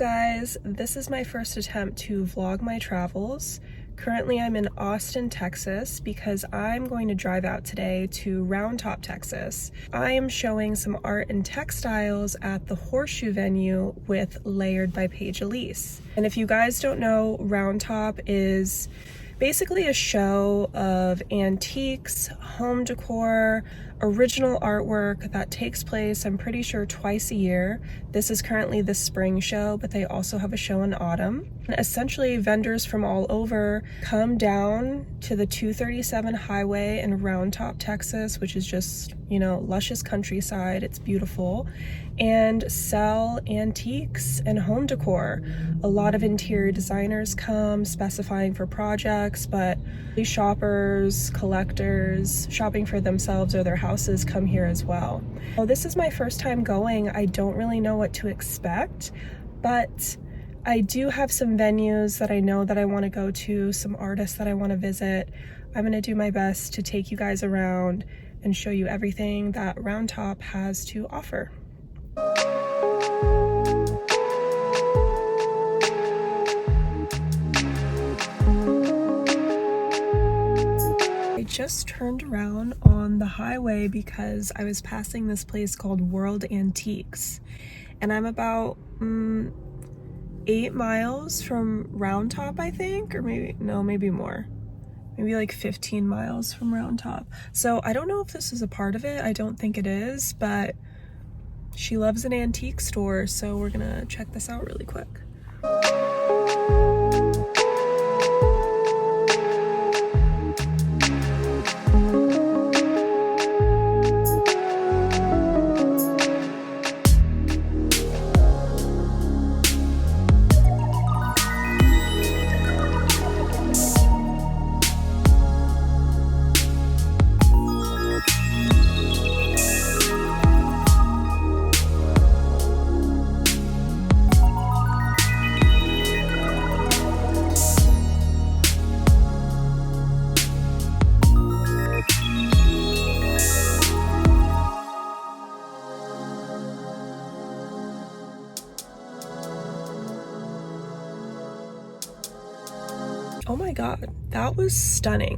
guys, this is my first attempt to vlog my travels. Currently I'm in Austin, Texas because I'm going to drive out today to Round Top, Texas. I am showing some art and textiles at the Horseshoe venue with Layered by Paige Elise. And if you guys don't know, Round Top is basically a show of antiques, home decor, original artwork that takes place, I'm pretty sure, twice a year. This is currently the spring show, but they also have a show in autumn. And essentially, vendors from all over come down to the 237 highway in Round Top, Texas, which is just, you know, luscious countryside. It's beautiful, and sell antiques and home decor. A lot of interior designers come specifying for projects, but shoppers, collectors, shopping for themselves or their houses come here as well. Well, this is my first time going. I don't really know what to expect, but I do have some venues that I know that I want to go to, some artists that I want to visit. I'm going to do my best to take you guys around and show you everything that Round Top has to offer. I just turned around on the highway because I was passing this place called World Antiques, and I'm about 8 miles from Round Top, I think, or maybe more. Maybe like 15 miles from Round Top. So I don't know if this is a part of it. I don't think it is, but she loves an antique store, so we're gonna check this out really quick. Oh my god, that was stunning.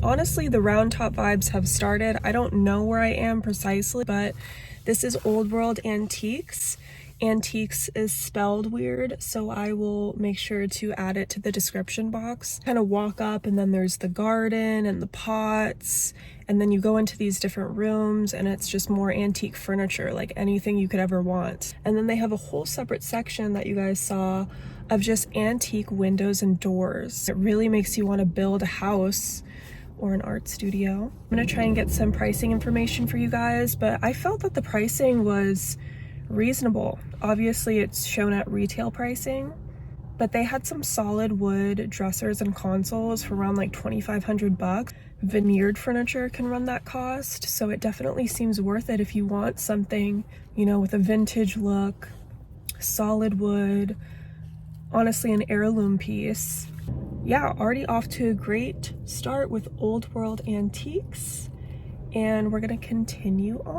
Honestly, the Round Top vibes have started. I don't know where I am precisely, but this is Old World Antiques. Antiques is spelled weird, so I will make sure to add it to the description box. Kind of walk up, and then there's the garden and the pots, and then you go into these different rooms, and it's just more antique furniture, like anything you could ever want. And then they have a whole separate section that you guys saw of just antique windows and doors. It really makes you want to build a house or an art studio. I'm gonna try and get some pricing information for you guys, but I felt that the pricing was reasonable. Obviously it's shown at retail pricing, but they had some solid wood dressers and consoles for around like 2,500 bucks. Veneered furniture can run that cost, so it definitely seems worth it if you want something, you know, with a vintage look, solid wood, honestly an heirloom piece. Yeah, already off to a great start with Old World Antiques, and we're gonna continue on.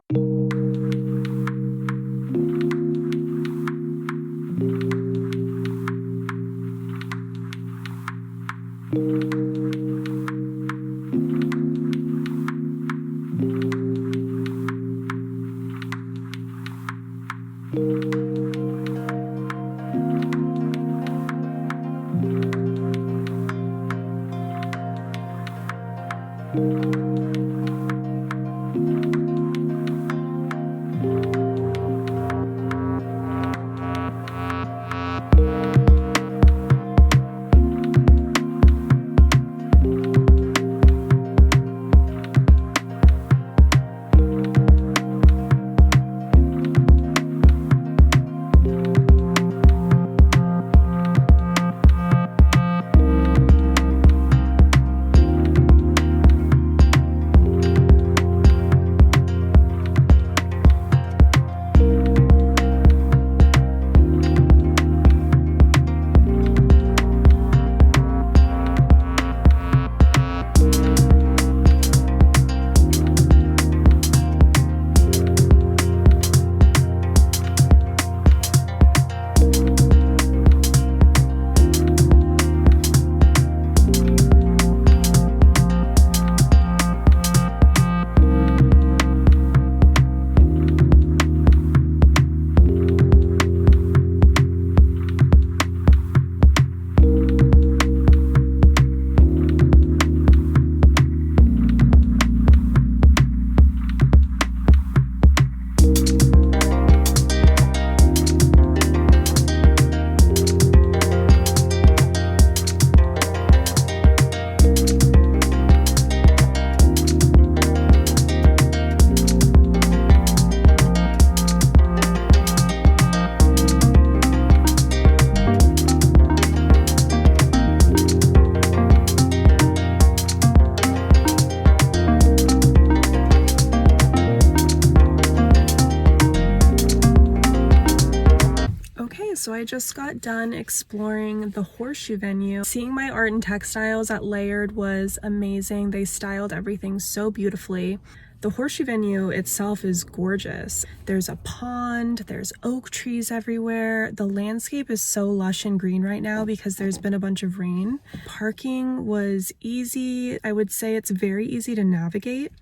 So I just got done exploring the Horseshoe venue. Seeing my art and textiles at Layered was amazing. They styled everything so beautifully. The Horseshoe venue itself is gorgeous. There's a pond, there's oak trees everywhere. The landscape is so lush and green right now because there's been a bunch of rain. Parking was easy. I would say it's very easy to navigate.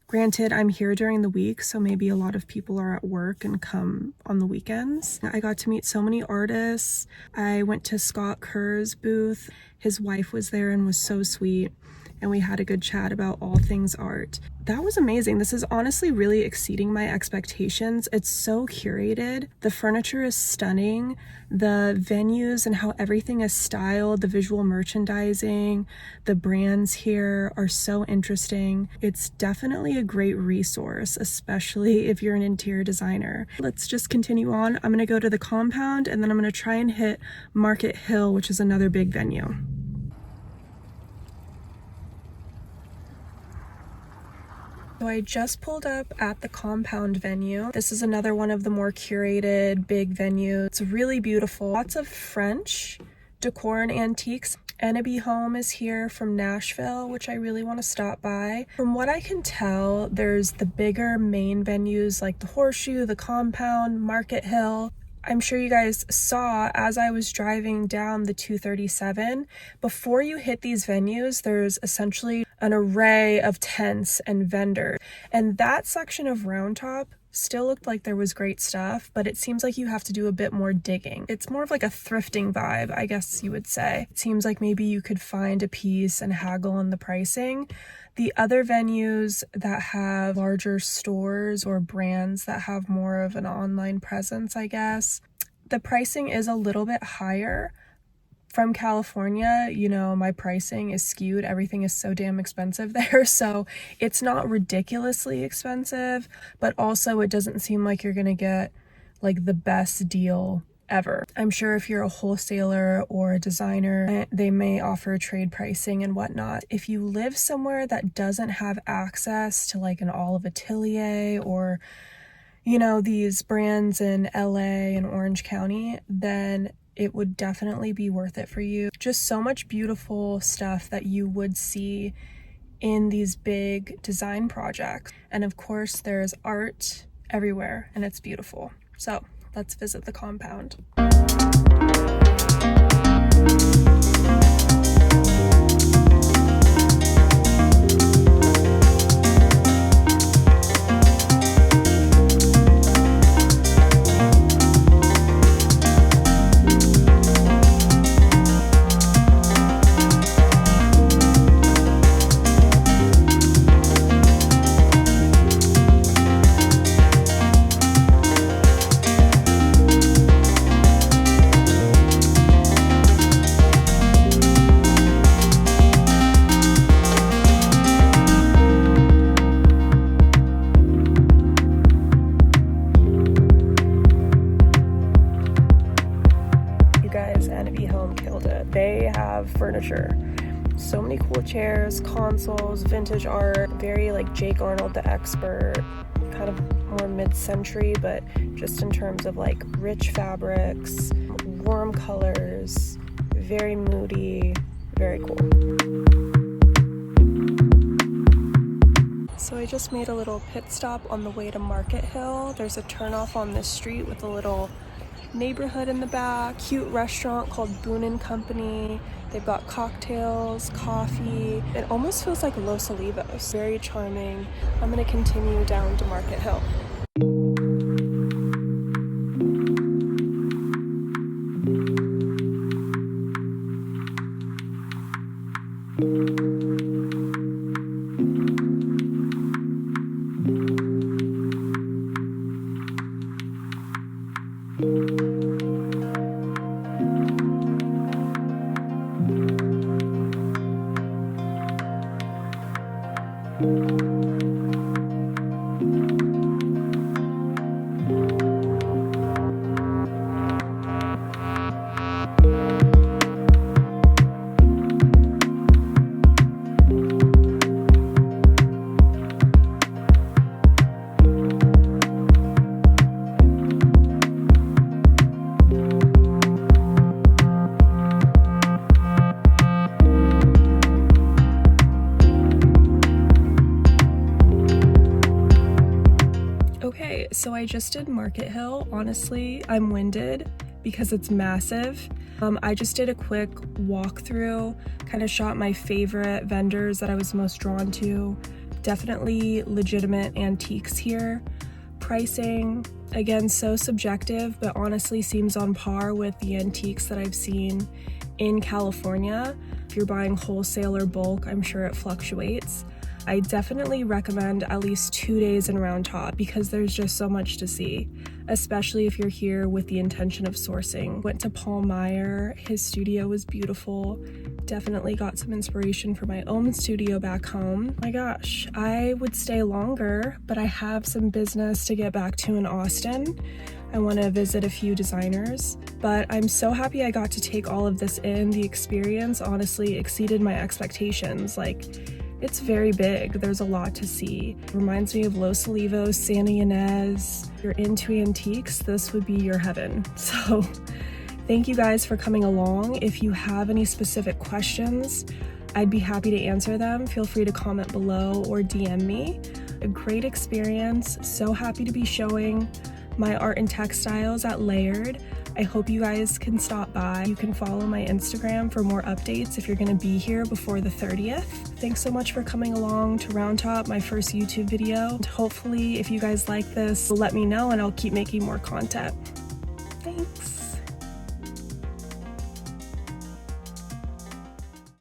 Granted, I'm here during the week, so maybe a lot of people are at work and come on the weekends. I got to meet so many artists. I went to Scott Kerr's booth. His wife was there and was so sweet, and we had a good chat about all things art. That was amazing. This is honestly really exceeding my expectations. It's so curated. The furniture is stunning. The venues and how everything is styled, the visual merchandising, the brands here are so interesting. It's definitely a great resource, especially if you're an interior designer. Let's just continue on. I'm gonna go to the compound and then I'm gonna try and hit Market Hill, which is another big venue. So I just pulled up at the compound venue. This is another one of the more curated big venues. It's really beautiful. Lots of French decor and antiques. Ennaby Home is here from Nashville, which I really want to stop by. From what I can tell, there's the bigger main venues like the Horseshoe, the Compound, Market Hill. I'm sure you guys saw as I was driving down the 237, before you hit these venues, there's essentially an array of tents and vendors. And that section of Round Top still looked like there was great stuff, but it seems like you have to do a bit more digging. It's more of like a thrifting vibe, I guess you would say. It seems like maybe you could find a piece and haggle on the pricing. The other venues that have larger stores or brands that have more of an online presence, I guess, the pricing is a little bit higher. From California, you know, my pricing is skewed. Everything is so damn expensive there. So it's not ridiculously expensive, but also it doesn't seem like you're gonna get like the best deal ever. I'm sure if you're a wholesaler or a designer, they may offer trade pricing and whatnot. If you live somewhere that doesn't have access to like an Olive Atelier or, you know, these brands in LA and Orange County, then it would definitely be worth it for you. Just so much beautiful stuff that you would see in these big design projects. And of course, there's art everywhere and it's beautiful. So let's visit the compound. They have furniture, so many cool chairs, consoles, vintage art, very like Jake Arnold the Expert, kind of more mid-century, but just in terms of like rich fabrics, warm colors, very moody, very cool. So I just made a little pit stop on the way to Market Hill. There's a turnoff on this street with a little neighborhood in the back, cute restaurant called Boone & Company. They've got cocktails, coffee. It almost feels like Los Olivos. Very charming. I'm gonna continue down to Market Hill. Okay, so I just did Market Hill. Honestly, I'm winded because it's massive. I just did a quick walkthrough, kind of shot my favorite vendors that I was most drawn to. Definitely legitimate antiques here. Pricing, again, so subjective, but honestly seems on par with the antiques that I've seen in California. If you're buying wholesale or bulk, I'm sure it fluctuates. I definitely recommend at least 2 days in Round Top because there's just so much to see, especially if you're here with the intention of sourcing. Went to Paul Meyer, his studio was beautiful. Definitely got some inspiration for my own studio back home. My gosh, I would stay longer, but I have some business to get back to in Austin. I want to visit a few designers, but I'm so happy I got to take all of this in. The experience honestly exceeded my expectations. It's very big. There's a lot to see. Reminds me of Los Olivos, Santa Ynez. If you're into antiques, this would be your heaven. So thank you guys for coming along. If you have any specific questions, I'd be happy to answer them. Feel free to comment below or DM me. A great experience. So happy to be showing my art and textiles at Layered. I hope you guys can stop by. You can follow my Instagram for more updates if you're gonna be here before the 30th. Thanks so much for coming along to Round Top, my first YouTube video. And hopefully, if you guys like this, let me know and I'll keep making more content. Thanks.